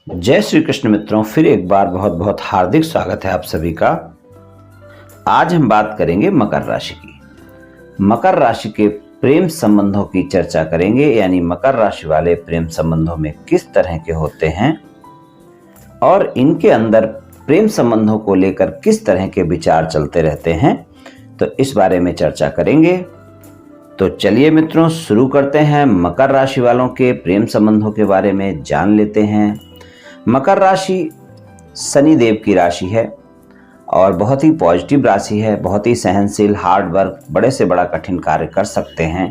जय श्री कृष्ण मित्रों, फिर एक बार बहुत बहुत हार्दिक स्वागत है आप सभी का। आज हम बात करेंगे मकर राशि की। मकर राशि के प्रेम संबंधों की चर्चा करेंगे, यानी मकर राशि वाले प्रेम संबंधों में किस तरह के होते हैं और इनके अंदर प्रेम संबंधों को लेकर किस तरह के विचार चलते रहते हैं, तो इस बारे में चर्चा करेंगे। तो चलिए मित्रों, शुरू करते हैं। मकर राशि वालों के प्रेम संबंधों के बारे में जान लेते हैं। मकर राशि शनि देव की राशि है और बहुत ही पॉजिटिव राशि है, बहुत ही सहनशील, हार्ड वर्क, बड़े से बड़ा कठिन कार्य कर सकते हैं।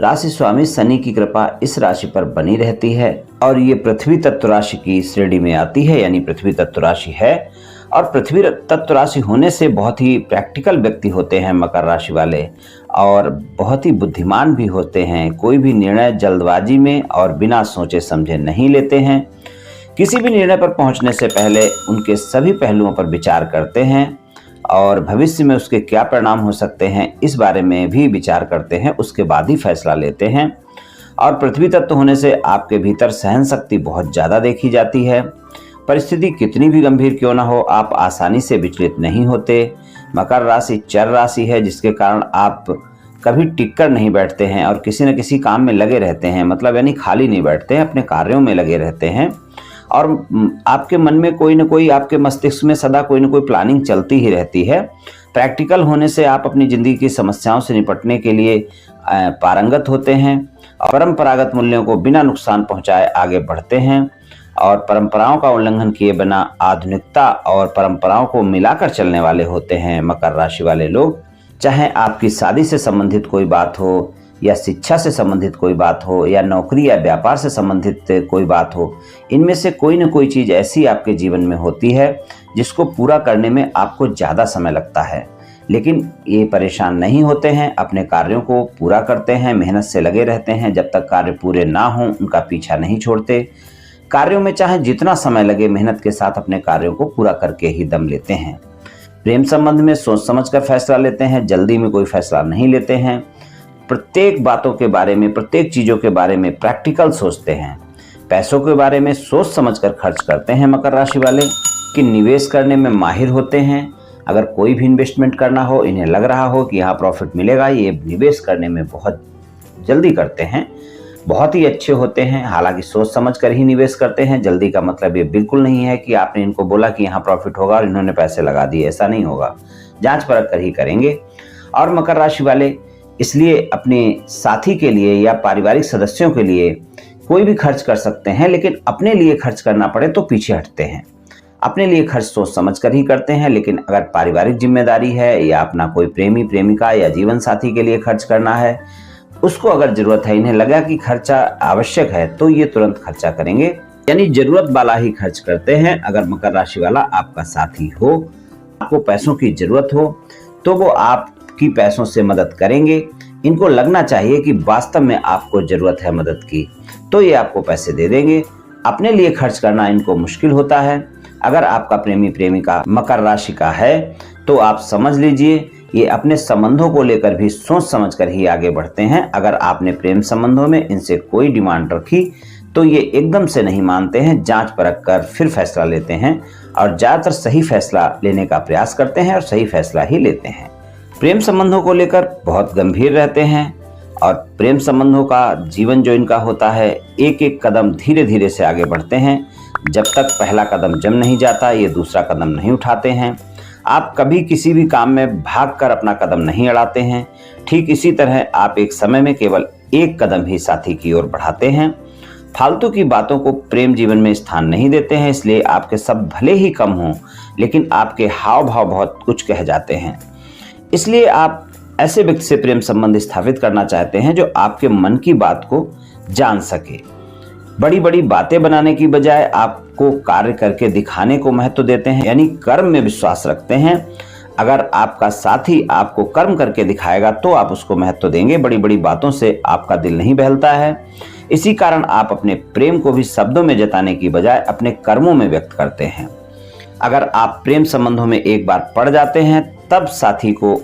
राशि स्वामी शनि की कृपा इस राशि पर बनी रहती है और ये पृथ्वी तत्व राशि की श्रेणी में आती है, यानी पृथ्वी तत्व राशि है। और पृथ्वी तत्व राशि होने से बहुत ही प्रैक्टिकल व्यक्ति होते हैं मकर राशि वाले, और बहुत ही बुद्धिमान भी होते हैं। कोई भी निर्णय जल्दबाजी में और बिना सोचे समझे नहीं लेते हैं। किसी भी निर्णय पर पहुंचने से पहले उनके सभी पहलुओं पर विचार करते हैं और भविष्य में उसके क्या परिणाम हो सकते हैं इस बारे में भी विचार करते हैं, उसके बाद ही फैसला लेते हैं। और पृथ्वी तत्व होने से आपके भीतर सहन शक्ति बहुत ज़्यादा देखी जाती है। परिस्थिति कितनी भी गंभीर क्यों ना हो, आप आसानी से विचलित नहीं होते। मकर राशि चर राशि है, जिसके कारण आप कभी टिक कर नहीं बैठते हैं और किसी न किसी काम में लगे रहते हैं, मतलब यानी खाली नहीं बैठते हैं, अपने कार्यों में लगे रहते हैं। और आपके मन में कोई ना कोई, आपके मस्तिष्क में सदा कोई ना कोई प्लानिंग चलती ही रहती है। प्रैक्टिकल होने से आप अपनी ज़िंदगी की समस्याओं से निपटने के लिए पारंगत होते हैं और परंपरागत मूल्यों को बिना नुकसान पहुंचाए आगे बढ़ते हैं और परंपराओं का उल्लंघन किए बिना आधुनिकता और परंपराओं को मिलाकर चलने वाले होते हैं मकर राशि वाले लोग। चाहे आपकी शादी से संबंधित कोई बात हो या शिक्षा से संबंधित कोई बात हो या नौकरी या व्यापार से संबंधित कोई बात हो, इनमें से कोई न कोई चीज़ ऐसी आपके जीवन में होती है जिसको पूरा करने में आपको ज़्यादा समय लगता है। लेकिन ये परेशान नहीं होते हैं, अपने कार्यों को पूरा करते हैं, मेहनत से लगे रहते हैं। जब तक कार्य पूरे ना हों उनका पीछा नहीं छोड़ते। कार्यों में चाहे जितना समय लगे, मेहनत के साथ अपने कार्यों को पूरा करके ही दम लेते हैं। प्रेम संबंध में सोच समझ कर फैसला लेते हैं, जल्दी में कोई फैसला नहीं लेते हैं। प्रत्येक बातों के बारे में, प्रत्येक चीज़ों के बारे में प्रैक्टिकल सोचते हैं। पैसों के बारे में सोच समझकर खर्च करते हैं मकर राशि वाले। कि निवेश करने में माहिर होते हैं। अगर कोई भी इन्वेस्टमेंट करना हो, इन्हें लग रहा हो कि यहाँ प्रॉफिट मिलेगा, ये निवेश करने में बहुत जल्दी करते हैं, बहुत ही अच्छे होते हैं। हालांकि सोच समझ कर ही निवेश करते हैं। जल्दी का मतलब ये बिल्कुल नहीं है कि आपने इनको बोला कि यहाँ प्रॉफिट होगा और इन्होंने पैसे लगा दिए, ऐसा नहीं होगा। जांच परख कर ही करेंगे। और मकर राशि वाले इसलिए अपने साथी के लिए या पारिवारिक सदस्यों के लिए कोई भी खर्च कर सकते हैं, लेकिन अपने लिए खर्च करना पड़े तो पीछे हटते हैं। अपने लिए खर्च सोच समझ कर ही करते हैं, लेकिन अगर पारिवारिक जिम्मेदारी है या अपना कोई प्रेमी प्रेमिका या जीवन साथी के लिए खर्च करना है, उसको अगर जरूरत है, इन्हें लगा कि खर्चा आवश्यक है, तो ये तुरंत खर्चा करेंगे, यानी जरूरत वाला ही खर्च करते हैं। अगर मकर राशि वाला आपका साथी हो, आपको पैसों की जरूरत हो, तो वो आपकी पैसों से मदद करेंगे। इनको लगना चाहिए कि वास्तव में आपको जरूरत है मदद की, तो ये आपको पैसे दे देंगे। अपने लिए खर्च करना इनको मुश्किल होता है। अगर आपका प्रेमी प्रेमिका मकर राशि का है तो आप समझ लीजिए ये अपने संबंधों को लेकर भी सोच समझकर ही आगे बढ़ते हैं। अगर आपने प्रेम संबंधों में इनसे कोई डिमांड रखी तो ये एकदम से नहीं मानते हैं, जांच परख कर फिर फैसला लेते हैं और ज़्यादातर सही फैसला लेने का प्रयास करते हैं और सही फैसला ही लेते हैं। प्रेम संबंधों को लेकर बहुत गंभीर रहते हैं और प्रेम संबंधों का जीवन जो इनका होता है, एक एक कदम धीरे धीरे से आगे बढ़ते हैं। जब तक पहला कदम जम नहीं जाता, ये दूसरा कदम नहीं उठाते हैं। आप कभी किसी भी काम में भागकर अपना कदम नहीं अड़ाते हैं। ठीक इसी तरह आप एक समय में केवल एक कदम ही साथी की ओर बढ़ाते हैं। फालतू की बातों को प्रेम जीवन में स्थान नहीं देते हैं, इसलिए आपके शब्द भले ही कम हों, लेकिन आपके हाव भाव बहुत कुछ कह जाते हैं। इसलिए आप ऐसे व्यक्ति से प्रेम संबंध स्थापित करना चाहते हैं जो आपके मन की बात को जान सके। बड़ी बड़ी बातें बनाने की बजाय आपको कार्य करके दिखाने को महत्व देते हैं, यानी कर्म में विश्वास रखते हैं। अगर आपका साथी आपको कर्म करके दिखाएगा तो आप उसको महत्व देंगे। बड़ी बड़ी बातों से आपका दिल नहीं बहलता है। इसी कारण आप अपने प्रेम को भी शब्दों में जताने की बजाय अपने कर्मों में व्यक्त करते हैं। अगर आप प्रेम संबंधों में एक बार पड़ जाते हैं, तब साथी को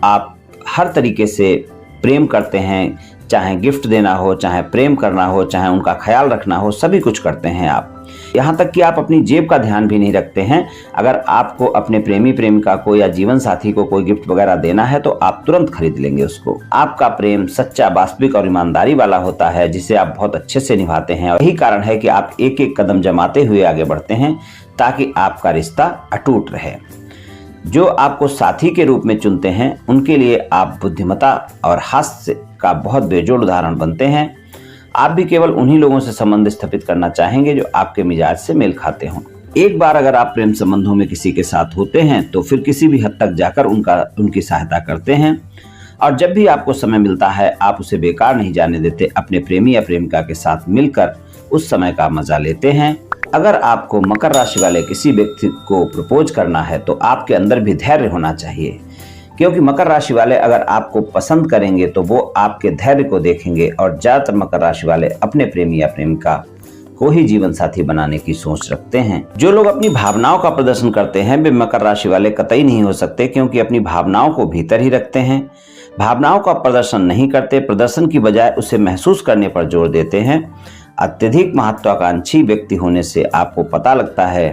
आप हर तरीके से प्रेम करते हैं, चाहे गिफ्ट देना हो, चाहे प्रेम करना हो, चाहे उनका ख्याल रखना हो, सभी कुछ करते हैं आप। यहाँ तक कि आप अपनी जेब का ध्यान भी नहीं रखते हैं। अगर आपको अपने प्रेमी प्रेमिका को या जीवन साथी को कोई गिफ्ट वगैरह देना है तो आप तुरंत खरीद लेंगे उसको। आपका प्रेम सच्चा, वास्तविक और ईमानदारी वाला होता है, जिसे आप बहुत अच्छे से निभाते हैं। और यही कारण है कि आप एक एक कदम जमाते हुए आगे बढ़ते हैं ताकि आपका रिश्ता अटूट रहे। जो आपको साथी के रूप में चुनते हैं उनके लिए आप बुद्धिमत्ता और हास्य का बहुत बेजोड़ उदाहरण बनते हैं। आप भी केवल उन्हीं लोगों से संबंध स्थापित करना चाहेंगे जो आपके मिजाज से मेल खाते हों। एक बार अगर आप प्रेम संबंधों में किसी के साथ होते हैं तो फिर किसी भी हद तक जाकर उनकी सहायता करते हैं, और जब भी आपको समय मिलता है आप उसे बेकार नहीं जाने देते। अपने प्रेमी या प्रेमिका के साथ मिलकर उस समय का मजा लेते हैं। अगर आपको मकर राशि वाले किसी व्यक्ति को प्रपोज करना है तो आपके अंदर भी धैर्य होना चाहिए, क्योंकि मकर राशि वाले अगर आपको पसंद करेंगे तो वो आपके धैर्य को देखेंगे। और ज्यादातर मकर राशि वाले अपने प्रेमी या प्रेमिका को ही जीवन साथी बनाने की सोच रखते हैं। जो लोग अपनी भावनाओं का प्रदर्शन करते हैं वे मकर राशि वाले कतई नहीं हो सकते, क्योंकि अपनी भावनाओं को भीतर ही रखते हैं। भावनाओं का प्रदर्शन नहीं करते, प्रदर्शन की बजाय उसे महसूस करने पर जोर देते हैं। अत्यधिक महत्वाकांक्षी व्यक्ति होने से आपको पता लगता है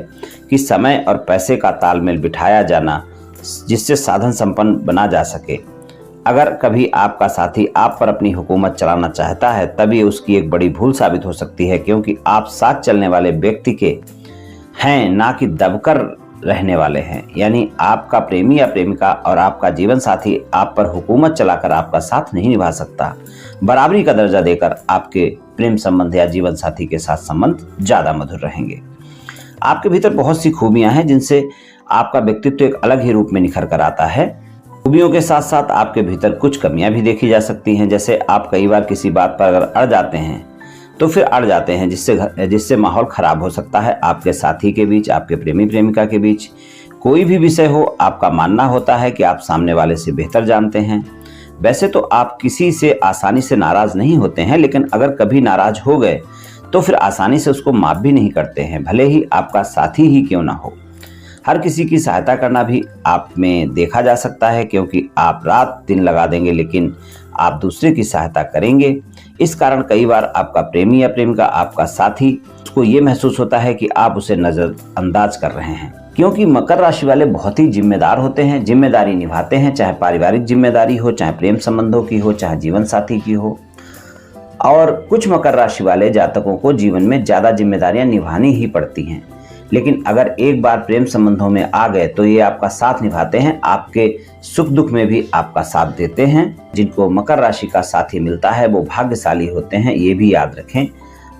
कि समय और पैसे का तालमेल बिठाया जाना, जिससे साधन संपन्न बना जा सके। अगर कभी आपका साथी आप पर अपनी हुकूमत चलाना चाहता है तब ये उसकी एक बड़ी भूल साबित हो सकती है, क्योंकि आप साथ चलने वाले व्यक्ति के हैं, ना कि दबकर रहने वाले हैं। यानी आपका प्रेमी या प्रेमिका और आपका जीवन साथी आप पर हुकूमत चलाकर आपका साथ नहीं निभा सकता। बराबरी का दर्जा देकर आपके प्रेम संबंध या जीवन साथी के साथ संबंध ज्यादा मधुर रहेंगे। आपके भीतर बहुत सी खूबियां हैं जिनसे आपका व्यक्तित्व एक अलग ही रूप में निखर कर आता है। खूबियों के साथ साथ आपके भीतर कुछ कमियां भी देखी जा सकती हैं। जैसे आप कई बार किसी बात पर अगर अड़ जाते हैं तो फिर अड़ जाते हैं, जिससे माहौल खराब हो सकता है आपके साथी के बीच, आपके प्रेमी प्रेमिका के बीच। कोई भी विषय हो, आपका मानना होता है कि आप सामने वाले से बेहतर जानते हैं। वैसे तो आप किसी से आसानी से नाराज नहीं होते हैं, लेकिन अगर कभी नाराज हो गए तो फिर आसानी से उसको माफ भी नहीं करते हैं, भले ही आपका साथी ही क्यों ना हो। हर किसी की सहायता करना भी आप में देखा जा सकता है, क्योंकि आप रात दिन लगा देंगे लेकिन आप दूसरे की सहायता करेंगे। इस कारण कई बार आपका प्रेमी या प्रेमिका, आपका साथी, उसको ये महसूस होता है कि आप उसे नजरअंदाज कर रहे हैं। क्योंकि मकर राशि वाले बहुत ही जिम्मेदार होते हैं, जिम्मेदारी निभाते हैं, चाहे पारिवारिक जिम्मेदारी हो, चाहे प्रेम संबंधों की हो, चाहे जीवन साथी की हो। और कुछ मकर राशि वाले जातकों को जीवन में ज्यादा जिम्मेदारियां निभानी ही पड़ती हैं, लेकिन अगर एक बार प्रेम संबंधों में आ गए तो ये आपका साथ निभाते हैं, आपके सुख दुख में भी आपका साथ देते हैं। जिनको मकर राशि का साथी मिलता है वो भाग्यशाली होते हैं, ये भी याद रखें।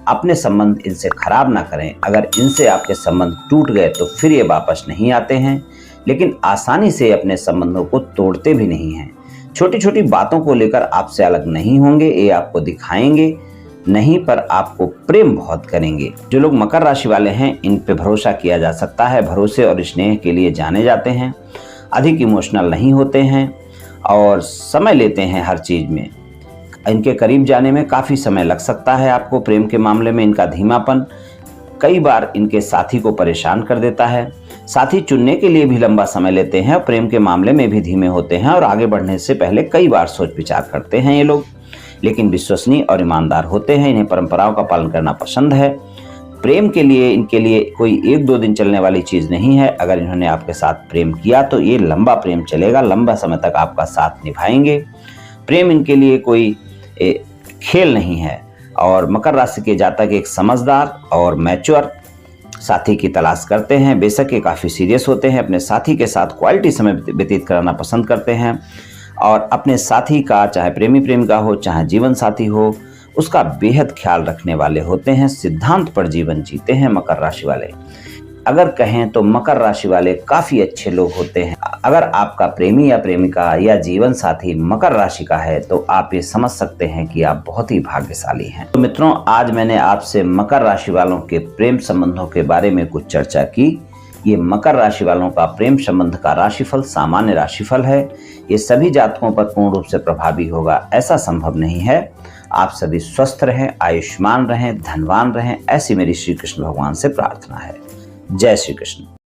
अपने संबंध इनसे खराब ना करें। अगर इनसे आपके संबंध टूट गए तो फिर ये वापस नहीं आते हैं, लेकिन आसानी से अपने संबंधों को तोड़ते भी नहीं हैं। छोटी छोटी बातों को लेकर आपसे अलग नहीं होंगे, ये आपको दिखाएंगे नहीं, पर आपको प्रेम बहुत करेंगे। जो लोग मकर राशि वाले हैं इन पे भरोसा किया जा सकता है, भरोसे और स्नेह के लिए जाने जाते हैं, अधिक इमोशनल नहीं होते हैं और समय लेते हैं हर चीज में। इनके करीब जाने में काफी समय लग सकता है आपको। प्रेम के मामले में इनका धीमापन कई बार इनके साथी को परेशान कर देता है। साथी चुनने के लिए भी लंबा समय लेते हैं और प्रेम के मामले में भी धीमे होते हैं और आगे बढ़ने से पहले कई बार सोच विचार करते हैं ये लोग, लेकिन विश्वसनीय और ईमानदार होते हैं। इन्हें परंपराओं का पालन करना पसंद है। प्रेम के लिए इनके लिए कोई 1-2 दिन चलने वाली चीज नहीं है। अगर इन्होंने आपके साथ प्रेम किया तो ये लंबा प्रेम चलेगा, लंबा समय तक आपका साथ निभाएंगे। प्रेम इनके लिए कोई खेल नहीं है। और मकर राशि के जातक एक समझदार और मैच्योर साथी की तलाश करते हैं। बेशक ये काफी सीरियस होते हैं, अपने साथी के साथ क्वालिटी समय व्यतीत कराना पसंद करते हैं और अपने साथी का, चाहे प्रेमी प्रेमिका हो, चाहे जीवन साथी हो, उसका बेहद ख्याल रखने वाले होते हैं। सिद्धांत पर जीवन जीते हैं मकर राशि वाले। अगर कहें तो मकर राशि वाले काफी अच्छे लोग होते हैं। अगर आपका प्रेमी या प्रेमिका या जीवन साथी मकर राशि का है तो आप ये समझ सकते हैं कि आप बहुत ही भाग्यशाली हैं। तो मित्रों, आज मैंने आपसे मकर राशि वालों के प्रेम संबंधों के बारे में कुछ चर्चा की। ये मकर राशि वालों का प्रेम संबंध का राशिफल सामान्य राशिफल है। ये सभी जातकों पर पूर्ण रूप से प्रभावी होगा ऐसा संभव नहीं है। आप सभी स्वस्थ रहें, आयुष्मान रहें, धनवान रहें, ऐसी मेरी श्री कृष्ण भगवान से प्रार्थना है। जय श्री कृष्ण।